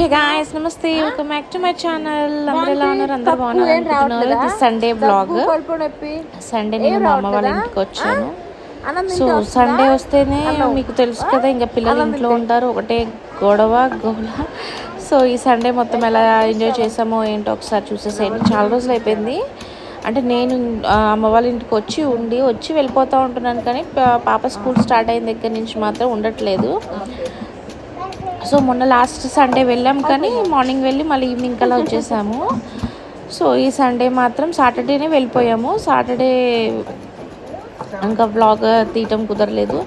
Hey guys, నమస్తే. Welcome back to my channel. అందరూ ఎలా ఉన్నారు? అందరూ బాగున్నారు అనుకుంటున్నారు. ఇది సండే బ్లాగ్. సండే నేను మా అమ్మ వాళ్ళ ఇంటికి వచ్చాను. సో సండే వస్తేనే మీకు తెలుసు కదా, ఇంకా పిల్లలు ఇంట్లో ఉంటారు, ఒకటే గొడవ గోల. సో ఈ సండే మొత్తం ఎలా ఎంజాయ్ చేసామో ఏంటో ఒకసారి చూసేసేయండి. చాలా రోజులు అయిపోయింది. అంటే నేను అమ్మ వాళ్ళ ఇంటికి వచ్చి వెళ్ళిపోతూ ఉంటున్నాను, కానీ పాప స్కూల్ స్టార్ట్ అయిన దగ్గర నుంచి మాత్రం ఉండట్లేదు. సో మొన్న లాస్ట్ సండే వెళ్ళాం, కానీ మార్నింగ్ వెళ్ళి మళ్ళీ ఈవినింగ్ కల్లా వచ్చేసాము. సో ఈ సండే మాత్రం సాటర్డేనే వెళ్ళిపోయాము. సాటర్డే ఇంకా వ్లాగ్ తీయటం కుదరలేదు.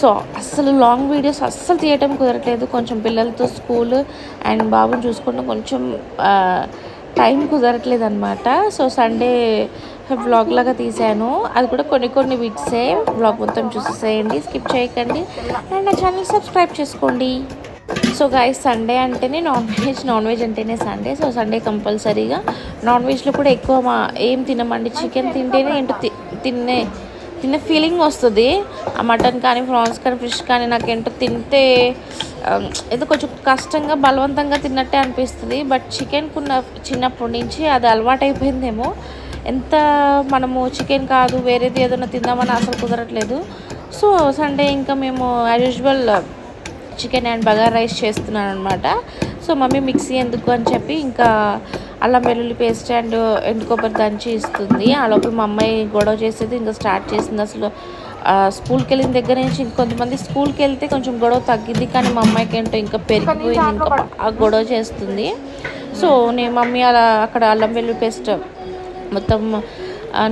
సో అస్సలు లాంగ్ వీడియోస్ అస్సలు తీయటం కుదరట్లేదు. కొంచెం పిల్లలతో స్కూల్ అండ్ బాబుని చూసుకుంటూ కొంచెం టైం కుదరట్లేదు అనమాట. సో సండే వ్లాగ్ లాగా తీసాను. అది కూడా కొన్ని బిట్సే. వ్లాగ్ మొత్తం చూసేసేయండి, స్కిప్ చేయకండి, అండ్ నా ఛానల్ సబ్స్క్రైబ్ చేసుకోండి. సో గాయస్, సండే అంటేనే నాన్ వెజ్ అంటేనే సండే. సో సండే కంపల్సరీగా నాన్ వెజ్లో కూడా ఎక్కువ ఏం తినమండి. చికెన్ తింటేనే ఏంటో తినే ఫీలింగ్ వస్తుంది. ఆ మటన్ కానీ, ప్రాన్స్ కానీ, ఫిష్ కానీ నాకేంటో తింటే ఏదో కొంచెం కష్టంగా బలవంతంగా తిన్నట్టే అనిపిస్తుంది. బట్ చికెన్కున్న చిన్నప్పటి నుంచి అది అలవాటైపోయిందేమో. ఎంత మనము చికెన్ కాదు వేరేది ఏదైనా తిందామని అసలు కుదరట్లేదు. సో సండే ఇంకా మేము as usual chicken and bagara rice చేస్తున్నాను అనమాట. సో మమ్మీ మిక్సీ ఎందుకు అని చెప్పి ఇంకా అల్లం వెల్లుల్లి పేస్ట్ అండ్ ఎండు కొబ్బరి దంచి ఇస్తుంది. ఆ లోపల మా అమ్మాయి గొడవ చేసేది ఇంకా స్టార్ట్ చేసింది. అసలు స్కూల్కి వెళ్ళిన దగ్గర నుంచి ఇంకొంతమంది స్కూల్కి వెళ్తే కొంచెం గొడవ తగ్గింది, కానీ మా అమ్మాయికి ఏంటో ఇంకా పెరిగిపోయింది, ఇంకా బాగా గొడవ చేస్తుంది. సో నేను మమ్మీ అక్కడ అల్లం వెల్లుల్లి పేస్ట్ మొత్తం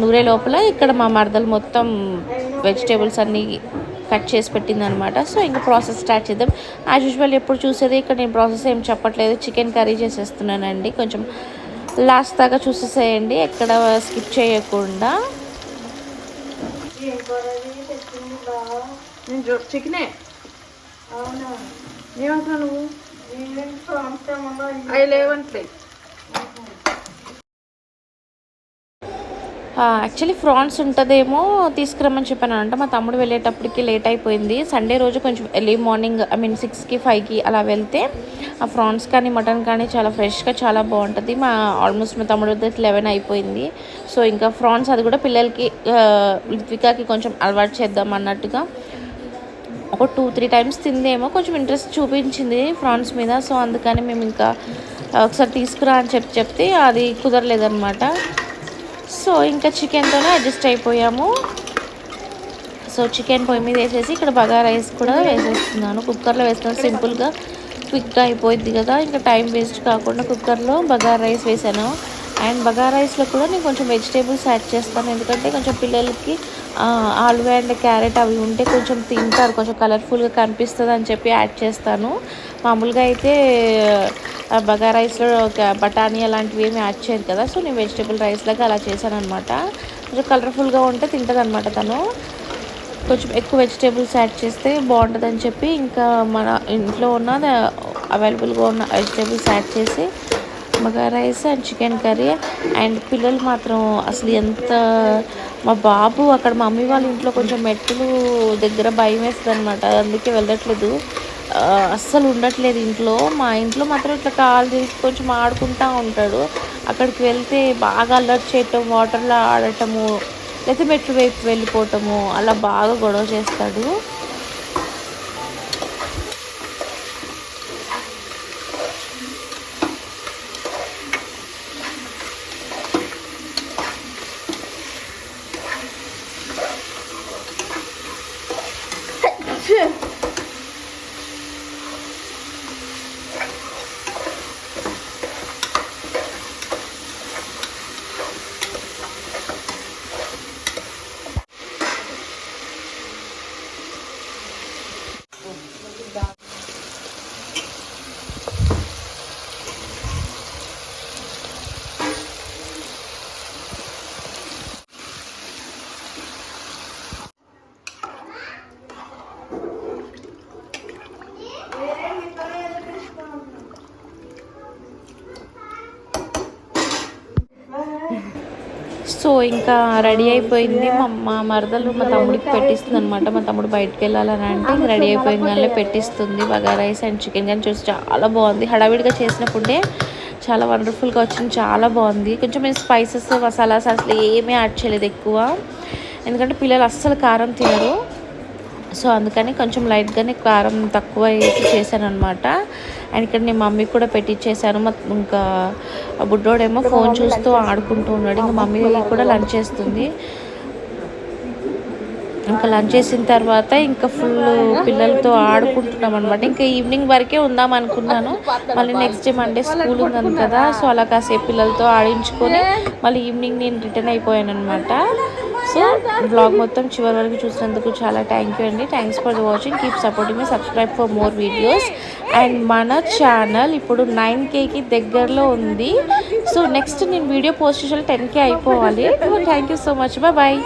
నూరే లోపల ఇక్కడ మా మరదలు మొత్తం వెజిటేబుల్స్ అన్నీ కట్ చేసి పెట్టింది అనమాట. సో ఇంకా ప్రాసెస్ స్టార్ట్ చేద్దాం. యాజ్ యూజువల్ ఎప్పుడు చూసేది. ఇక్కడ నేను ప్రాసెస్ ఏం చెప్పట్లేదు, చికెన్ కర్రీ చేసేస్తున్నానండి. కొంచెం లాస్ట్ దాకా చూసేసేయండి, ఎక్కడ స్కిప్ చేయకుండా. చికెనే అవునా? ఏమంటున్నావు నువ్వు? అవి లేవంటలే. యాక్చువల్లీ ఫ్రాన్స్ ఉంటుందేమో తీసుకురమ్మని చెప్పాను అంట. మా తమ్ముడు వెళ్ళేటప్పటికి లేట్ అయిపోయింది. సండే రోజు కొంచెం ఎర్లీ మార్నింగ్ 6కి 5కి అలా వెళ్తే ఆ ఫ్రాన్స్ కానీ మటన్ కానీ చాలా ఫ్రెష్గా చాలా బాగుంటుంది. ఆల్మోస్ట్ మా తమ్ముడు వద్ద 11 అయిపోయింది. సో ఇంకా ఫ్రాన్స్ అది కూడా పిల్లలకి లిత్వికాకి కొంచెం అలవాటు చేద్దాం అన్నట్టుగా ఒక 2-3 టైమ్స్ తిందేమో, కొంచెం ఇంట్రెస్ట్ చూపించింది ఫ్రాన్స్ మీద. సో అందుకని మేము ఇంకా ఒకసారి తీసుకురా అని చెప్తే అది కుదరలేదన్నమాట. సో ఇంకా చికెన్తోనే అడ్జస్ట్ అయిపోయాము. సో చికెన్ పొయ్యి మీద వేసేసి ఇక్కడ బగారా రైస్ కూడా వేసేస్తున్నాను. కుక్కర్లో వేస్తున్నాను, సింపుల్గా క్విక్గా అయిపోయింది కదా, ఇంకా టైం వేస్ట్ కాకుండా కుక్కర్లో బగారా రైస్ వేసాను. అండ్ బగారా రైస్లో కూడా నేను కొంచెం వెజిటేబుల్స్ యాడ్ చేస్తాను, ఎందుకంటే కొంచెం పిల్లలకి ఆలు అండ్ క్యారెట్ అవి ఉంటే కొంచెం తింటారు, కొంచెం కలర్ఫుల్గా కనిపిస్తుంది అని చెప్పి యాడ్ చేస్తాను. మామూలుగా అయితే బగారా రైస్లో బఠానీ అలాంటివి ఏమి యాడ్ చేయదు కదా. సో నేను వెజిటేబుల్ రైస్ లాగా అలా చేశాను అనమాట. కొంచెం కలర్ఫుల్గా ఉంటే తింటుంది అనమాట తను. కొంచెం ఎక్కువ వెజిటేబుల్స్ యాడ్ చేస్తే బాగుంటుంది అని చెప్పి ఇంకా మన ఇంట్లో ఉన్న అవైలబుల్గా ఉన్న వెజిటేబుల్స్ యాడ్ చేసి bagara rice and chicken curry. And పిల్లలు మాత్రం అసలు మా బాబు అక్కడ మమ్మీ వాళ్ళ ఇంట్లో కొంచెం మెట్టులు దగ్గర భయం వేస్తుంది అనమాట, అందుకే వెళ్ళట్లేదు, అస్సలు ఉండట్లేదు ఇంట్లో. మా ఇంట్లో మాత్రం ఇట్లా కాలు తిరిగి కొంచెం ఆడుకుంటూ ఉంటాడు. అక్కడికి వెళ్తే బాగా అలర్ట్ చేయటం, వాటర్లో ఆడటము, లేకపోతే మెట్లు వైపు వెళ్ళిపోవటము, అలా బాగా గొడవ చేస్తాడు. సో ఇంకా రెడీ అయిపోయింది. మా మరదలు మా తమ్ముడికి పెట్టిస్తుంది అనమాట. మా తమ్ముడు బయటకు వెళ్ళాలని అంటే ఇంక రెడీ అయిపోయిన కానీ పెట్టిస్తుంది. బగారా రైస్ అండ్ చికెన్ కానీ చూసి చాలా బాగుంది. హడావిడిగా చేసిన ఫుడ్డే చాలా వండర్ఫుల్గా వచ్చింది, చాలా బాగుంది. కొంచెం నేను స్పైసెస్ మసాలాస్ అసలు ఏమీ యాడ్ చేయలేదు ఎక్కువ, ఎందుకంటే పిల్లలు అస్సలు కారం తినరు. సో అందుకని కొంచెం లైట్గానే కారం తక్కువ వేసి చేశాను అనమాట. అండ్ ఇక్కడ నేను మమ్మీకి కూడా పెట్టించేసాను. ఇంకా బుడ్డోడేమో ఫోన్ చూస్తూ ఆడుకుంటూ ఉన్నాడు. ఇంకా మమ్మీ కూడా లంచ్ చేస్తుంది. ఇంకా లంచ్ చేసిన తర్వాత ఇంకా ఫుల్ పిల్లలతో ఆడుకుంటున్నాం అనమాట. ఇంకా ఈవినింగ్ వరకే ఉందాం అనుకున్నాను, మళ్ళీ నెక్స్ట్ డే మండే స్కూల్ ఉందని కదా. సో అలా కాసేపు పిల్లలతో ఆడించుకొని మళ్ళీ ఈవినింగ్ నేను రిటర్న్ అయిపోయాను అనమాట. సో బ్లాగ్ మొత్తం చివరి వరకు చూసినందుకు చాలా థ్యాంక్ యూ అండి. Thanks for the watching. Keep supporting మీ, subscribe for more videos. And మన ఛానల్ ఇప్పుడు 9Kకి దగ్గరలో ఉంది. సో నెక్స్ట్ నేను వీడియో పోస్ట్ చేయాలి 10K అయిపోవాలి. Thank you so much. Bye.